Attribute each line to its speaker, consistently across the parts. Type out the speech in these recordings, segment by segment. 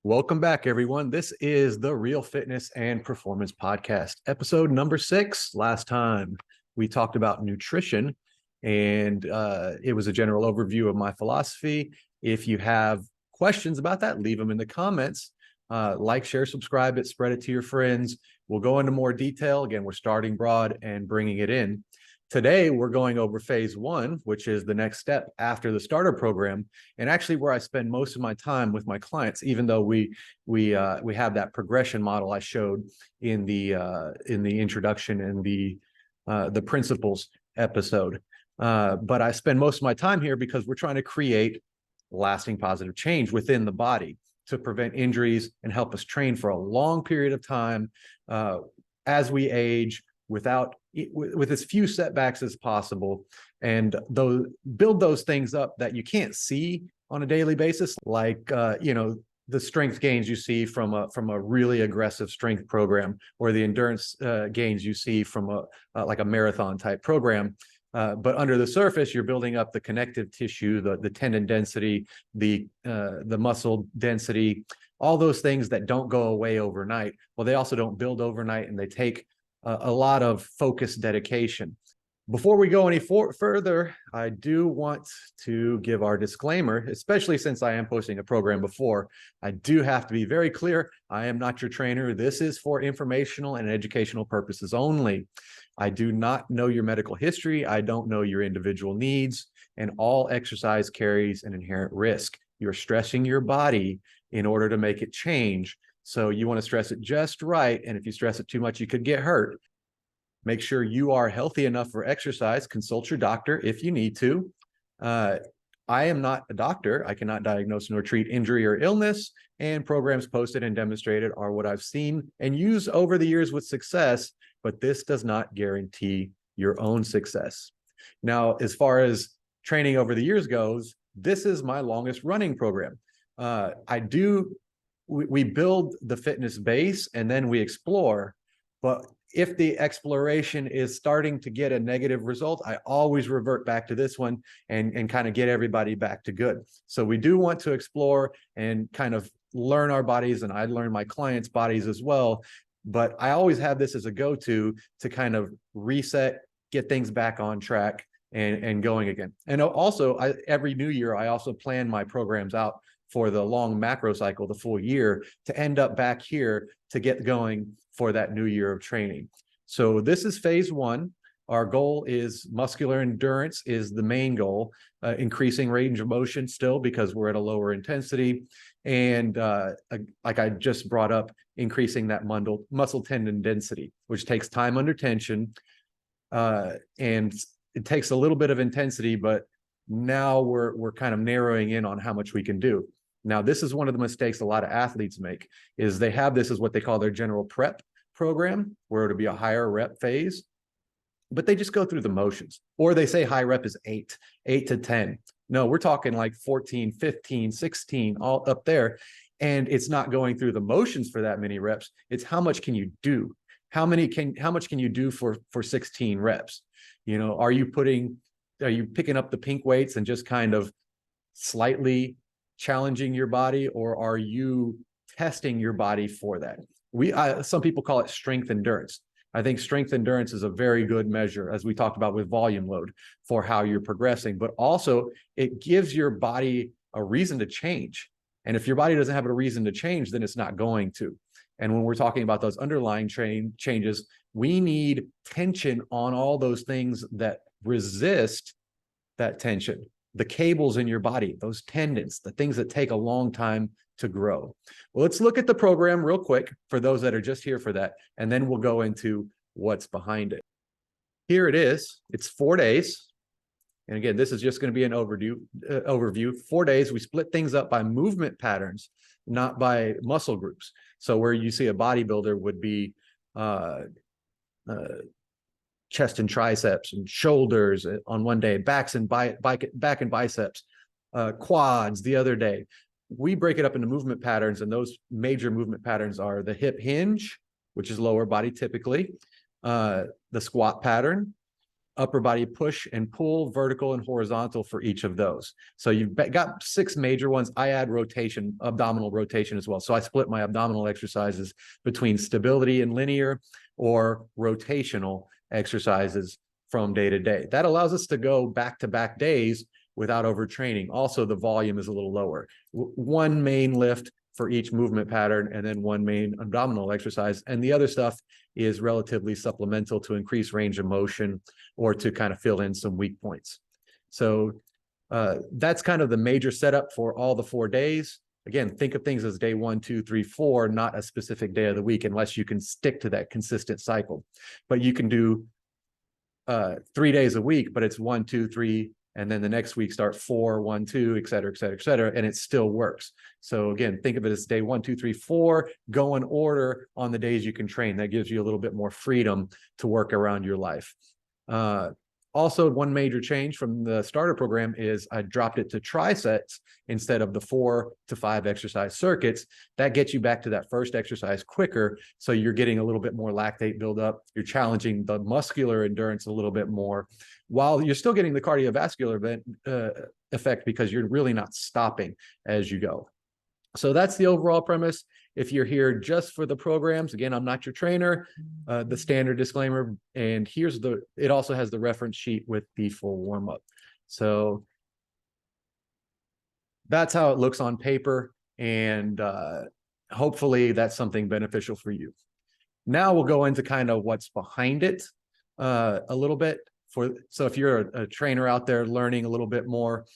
Speaker 1: Welcome back, everyone. This is the Real Fitness and Performance Podcast, episode number 6. Last time we talked about nutrition, and it was a general overview of my philosophy. If you have questions about that, leave them in the comments. Like, share, subscribe it, spread it to your friends. We'll go into more detail. Again, we're starting broad and bringing it in. Today, we're going over phase 1, which is the next step after the starter program, and actually where I spend most of my time with my clients, even though we have that progression model I showed in the introduction and the principles episode. But I spend most of my time here because we're trying to create lasting positive change within the body to prevent injuries and help us train for a long period of time as we age, with as few setbacks as possible, and build those things up that you can't see on a daily basis, like the strength gains you see from a really aggressive strength program, or the endurance gains you see from like a marathon type program. But under the surface, you're building up the connective tissue, the tendon density, the muscle density, all those things that don't go away overnight. Well, they also don't build overnight, and they take a lot of focused dedication. Before we go any further, I do want to give our disclaimer, especially since I am posting a program before. I do have to be very clear. I am not your trainer. This is for informational and educational purposes only. I do not know your medical history. I don't know your individual needs, and all exercise carries an inherent risk. You're stressing your body in order to make it change. So you want to stress it just right. And if you stress it too much, you could get hurt. Make sure you are healthy enough for exercise. Consult your doctor if you need to. I am not a doctor. I cannot diagnose nor treat injury or illness, and programs posted and demonstrated are what I've seen and used over the years with success, but this does not guarantee your own success. Now, as far as training over the years goes, this is my longest running program. We build the fitness base and then we explore. But if the exploration is starting to get a negative result, I always revert back to this one and kind of get everybody back to good. So we do want to explore and kind of learn our bodies, and I learn my clients' bodies as well. But I always have this as a go-to to kind of reset, get things back on track and going again. And also, every new year, I also plan my programs out for the long macro cycle, the full year, to end up back here to get going for that new year of training. So this is phase 1. Our goal is muscular endurance is the main goal, increasing range of motion still because we're at a lower intensity. And like I just brought up, increasing that muscle tendon density, which takes time under tension. And it takes a little bit of intensity, but now we're kind of narrowing in on how much we can do. Now, this is one of the mistakes a lot of athletes make, is they have this as what they call their general prep program, where it'll be a higher rep phase, but they just go through the motions. Or they say high rep is 8 to 10. No, we're talking like 14, 15, 16, all up there. And it's not going through the motions for that many reps. It's how much can you do? How much can you do for 16 reps? Are you picking up the pink weights and just kind of slightly challenging your body, or are you testing your body for that? Some people call it strength endurance. I think strength endurance is a very good measure, as we talked about with volume load, for how you're progressing, but also it gives your body a reason to change. And if your body doesn't have a reason to change, then it's not going to. And when we're talking about those underlying changes, we need tension on all those things that resist that tension. The cables in your body, those tendons, the things that take a long time to grow. Well, let's look at the program real quick for those that are just here for that, and then we'll go into what's behind it. Here it is. It's 4 days. And again, this is just going to be an overview. 4 days, we split things up by movement patterns, not by muscle groups. So where you see a bodybuilder would be chest and triceps and shoulders on one day, back and biceps, quads the other day. We break it up into movement patterns, and those major movement patterns are the hip hinge, which is lower body typically, the squat pattern, upper body push and pull, vertical and horizontal for each of those. So you've got 6 major ones. I add rotation, abdominal rotation as well. So I split my abdominal exercises between stability and linear or rotational exercises from day to day. That allows us to go back-to-back days without overtraining. Also, the volume is a little lower. One main lift for each movement pattern, and then one main abdominal exercise. And the other stuff is relatively supplemental to increase range of motion or to kind of fill in some weak points. So that's kind of the major setup for all the 4 days. Again, think of things as day 1, 2, 3, 4, not a specific day of the week, unless you can stick to that consistent cycle. But you can do 3 days a week, but it's 1, 2, 3, and then the next week start 4, 1, 2, et cetera, et cetera, et cetera, and it still works. So again, think of it as day 1, 2, 3, 4, go in order on the days you can train. That gives you a little bit more freedom to work around your life. Also, one major change from the starter program is I dropped it to trisets instead of the 4 to 5 exercise circuits. That gets you back to that first exercise quicker. So you're getting a little bit more lactate buildup. You're challenging the muscular endurance a little bit more, while you're still getting the cardiovascular effect because you're really not stopping as you go. So that's the overall premise. If you're here just for the programs, again, I'm not your trainer, the standard disclaimer, and it also has the reference sheet with the full warm-up. So that's how it looks on paper, and hopefully that's something beneficial for you. Now we'll go into kind of what's behind it a little bit. So if you're a trainer out there learning a little bit more,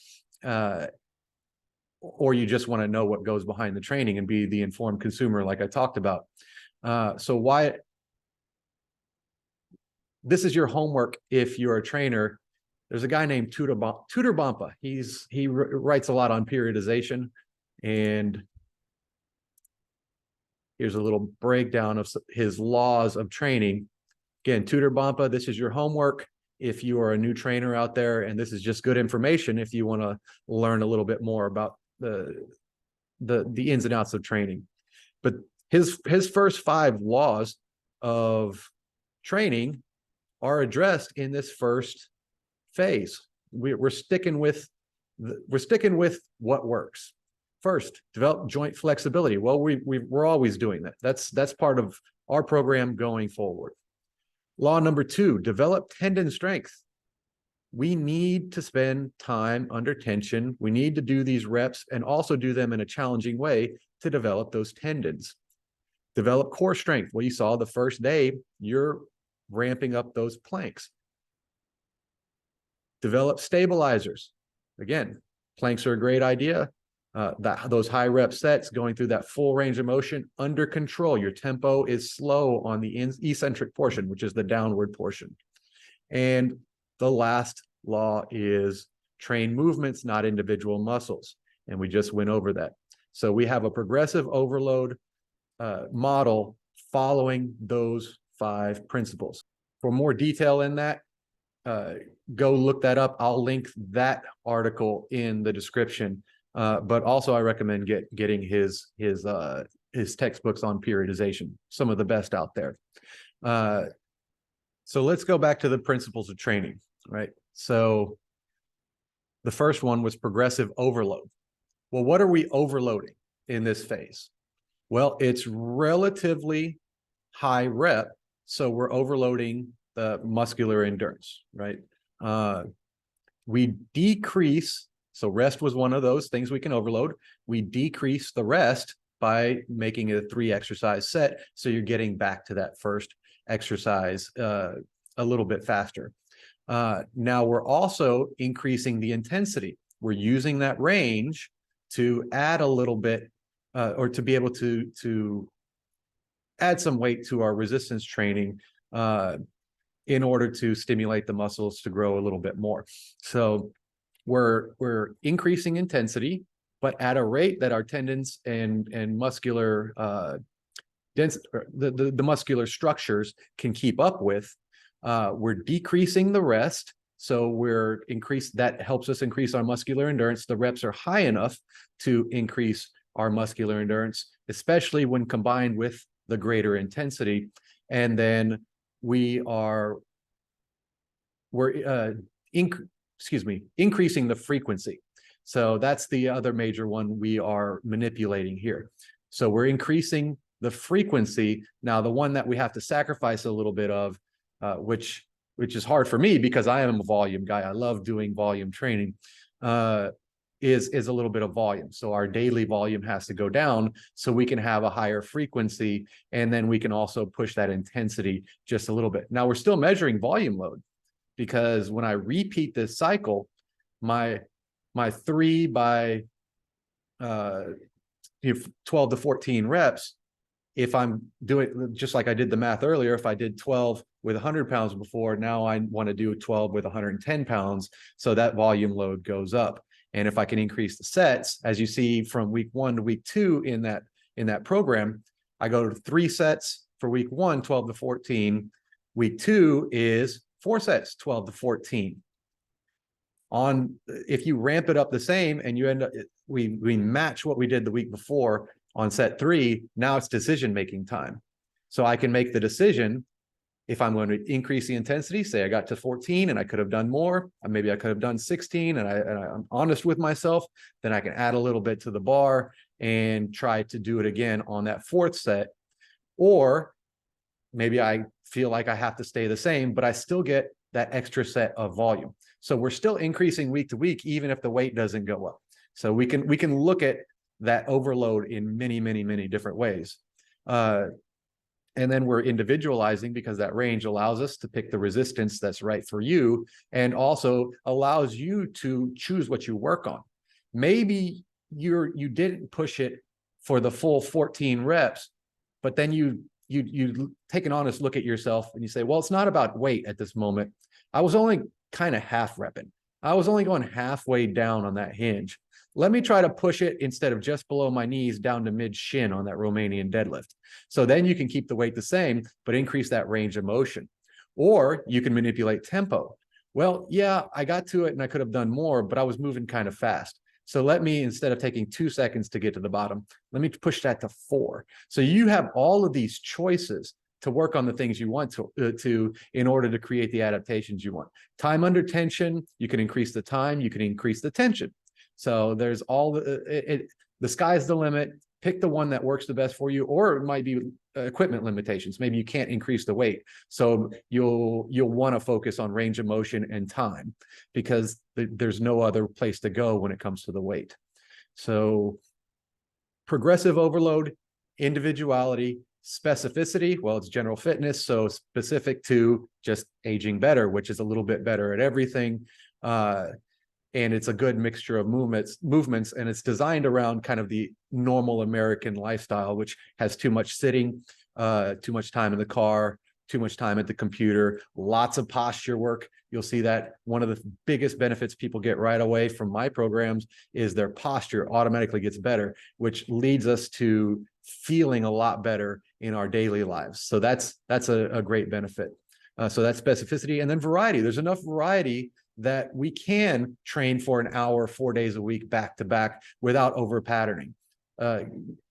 Speaker 1: or you just want to know what goes behind the training and be the informed consumer like I talked about. So why this is your homework if you're a trainer. There's a guy named Tudor Bompa. He writes a lot on periodization, and here's a little breakdown of his laws of training. Again, Tudor Bompa, this is your homework if you are a new trainer out there, and this is just good information if you want to learn a little bit more about the ins and outs of training. But his first 5 laws of training are addressed in this first phase. We're sticking with what works. First, develop joint flexibility. Well, we're always doing that. That's part of our program going forward. Law number 2, develop tendon strength. We need to spend time under tension. We need to do these reps and also do them in a challenging way to develop those tendons. Develop core strength. Well, you saw the first day, you're ramping up those planks. Develop stabilizers. Again, planks are a great idea. Those high rep sets, going through that full range of motion under control. Your tempo is slow on the eccentric portion, which is the downward portion. And the last law is train movements, not individual muscles. And we just went over that. So we have a progressive overload model following those 5 principles. For more detail in that, go look that up. I'll link that article in the description. But also I recommend getting his textbooks on periodization, some of the best out there. So let's go back to the principles of training, right? So the first one was progressive overload. Well, what are we overloading in this phase? Well, it's relatively high rep, so we're overloading the muscular endurance, right? We decrease, so rest was one of those things we can overload. We decrease the rest by making it a 3 exercise set, so you're getting back to that first exercise a little bit faster. Now we're also increasing the intensity. We're using that range to add a little bit or to be able to add some weight to our resistance training in order to stimulate the muscles to grow a little bit more. So we're increasing intensity, but at a rate that our tendons and muscular the muscular structures can keep up with. We're decreasing the rest, so that helps us increase our muscular endurance. The reps are high enough to increase our muscular endurance, especially when combined with the greater intensity. And then we're increasing the frequency. So that's the other major one we are manipulating here. So we're increasing the frequency. Now, the one that we have to sacrifice a little bit of, which is hard for me because I am a volume guy. I love doing volume training, is a little bit of volume. So our daily volume has to go down so we can have a higher frequency, and then we can also push that intensity just a little bit. Now, we're still measuring volume load, because when I repeat this cycle, my 3 by 12 to 14 reps, if I'm doing just like I did the math earlier, if I did 12 with 100 pounds before, now I want to do 12 with 110 pounds. So that volume load goes up. And if I can increase the sets, as you see from week 1 to week 2 in that program, I go to 3 sets for week 1, 12 to 14. Week 2 is 4 sets, 12 to 14. If you ramp it up the same and you end up, we match what we did the week before on set 3, now it's decision-making time. So I can make the decision if I'm going to increase the intensity. Say I got to 14 and I could have done more, maybe I could have done 16, and I'm honest with myself, then I can add a little bit to the bar and try to do it again on that 4th set. Or maybe I feel like I have to stay the same, but I still get that extra set of volume. So we're still increasing week to week, even if the weight doesn't go up. So we can look at that overload in many, many, many different ways. And then we're individualizing, because that range allows us to pick the resistance that's right for you, and also allows you to choose what you work on. Maybe you didn't push it for the full 14 reps, but then you take an honest look at yourself and you say, well, it's not about weight at this moment. I was only kind of half repping. I was only going halfway down on that hinge. Let me try to push it, instead of just below my knees, down to mid shin on that Romanian deadlift. So then you can keep the weight the same, but increase that range of motion. Or you can manipulate tempo. Well, yeah, I got to it and I could have done more, but I was moving kind of fast. So let me, instead of taking 2 seconds to get to the bottom, let me push that to 4. So you have all of these choices to work on the things you want to in order to create the adaptations you want. Time under tension, you can increase the time, you can increase the tension. So there's all the sky's the limit. Pick the one that works the best for you, or it might be equipment limitations. Maybe you can't increase the weight, so you'll want to focus on range of motion and time, because there's no other place to go when it comes to the weight. So progressive overload, individuality, specificity. Well, it's general fitness, so specific to just aging better, which is a little bit better at everything. And it's a good mixture of movements, and it's designed around kind of the normal American lifestyle, which has too much sitting, too much time in the car, too much time at the computer, lots of posture work. You'll see that one of the biggest benefits people get right away from my programs is their posture automatically gets better, which leads us to feeling a lot better in our daily lives. So that's a great benefit. So that's specificity. And then variety. There's enough variety that we can train for an hour, 4 days a week, back to back, without over patterning.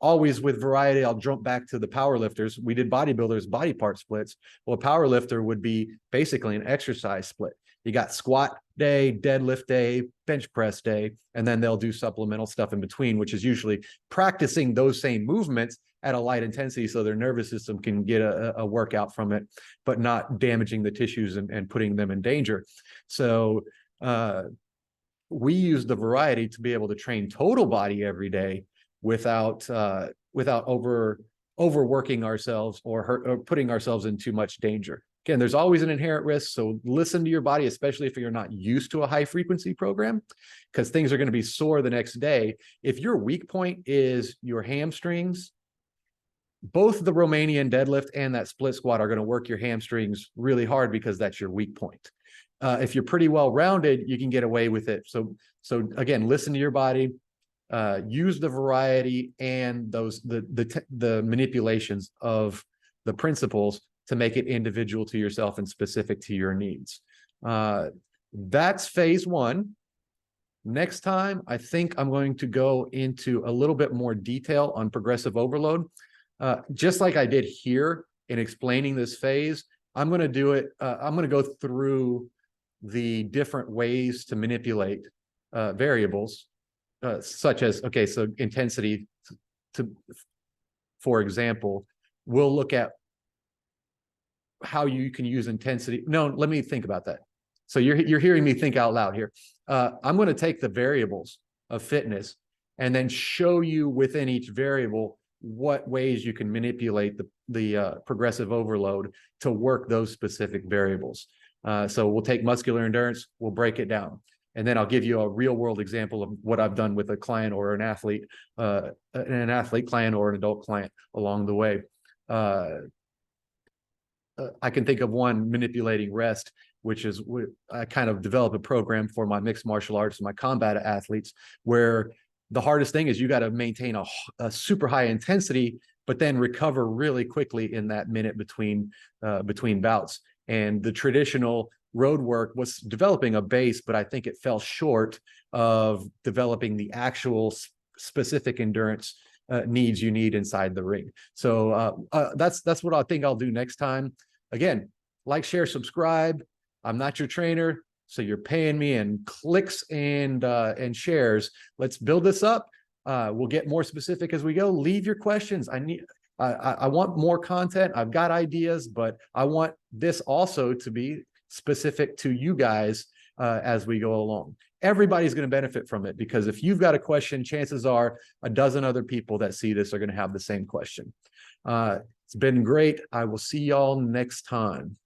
Speaker 1: Always with variety, I'll jump back to the power lifters. We did bodybuilders body part splits. Well, a power lifter would be basically an exercise split. You got squat day, deadlift day, bench press day, and then they'll do supplemental stuff in between, which is usually practicing those same movements at a light intensity so their nervous system can get a workout from it, but not damaging the tissues and putting them in danger. So we use the variety to be able to train total body every day without overworking ourselves or putting ourselves in too much danger. Again, there's always an inherent risk, so listen to your body, especially if you're not used to a high frequency program, because things are going to be sore the next day. If your weak point is your hamstrings, both the Romanian deadlift and that split squat are going to work your hamstrings really hard, because that's your weak point. If you're pretty well rounded, you can get away with it. So again, listen to your body, use the variety and the manipulations of the principles to make it individual to yourself and specific to your needs. That's phase 1. Next time, I think I'm going to go into a little bit more detail on progressive overload. Just like I did here in explaining this phase, I'm going to do it. I'm going to go through the different ways to manipulate variables, such as, okay, so intensity, for example, we'll look at how you can use intensity. No, let me think about that. So you're hearing me think out loud here. I'm going to take the variables of fitness and then show you within each variable what ways you can manipulate the progressive overload to work those specific variables. So we'll take muscular endurance, we'll break it down, and then I'll give you a real world example of what I've done with a client or an athlete client or an adult client along the way. I can think of one, manipulating rest, which is I kind of developed a program for my mixed martial arts and my combat athletes, where the hardest thing is you got to maintain a super high intensity, but then recover really quickly in that minute between bouts. And the traditional road work was developing a base, but I think it fell short of developing the actual specific endurance needs you need inside the ring. So that's what I think I'll do next time. Again, like, share, subscribe. I'm not your trainer, so you're paying me in clicks and shares. Let's build this up. We'll get more specific as we go. Leave your questions. I want more content. I've got ideas, but I want this also to be specific to you guys as we go along. Everybody's going to benefit from it, because if you've got a question, chances are a dozen other people that see this are going to have the same question. It's been great. I will see y'all next time.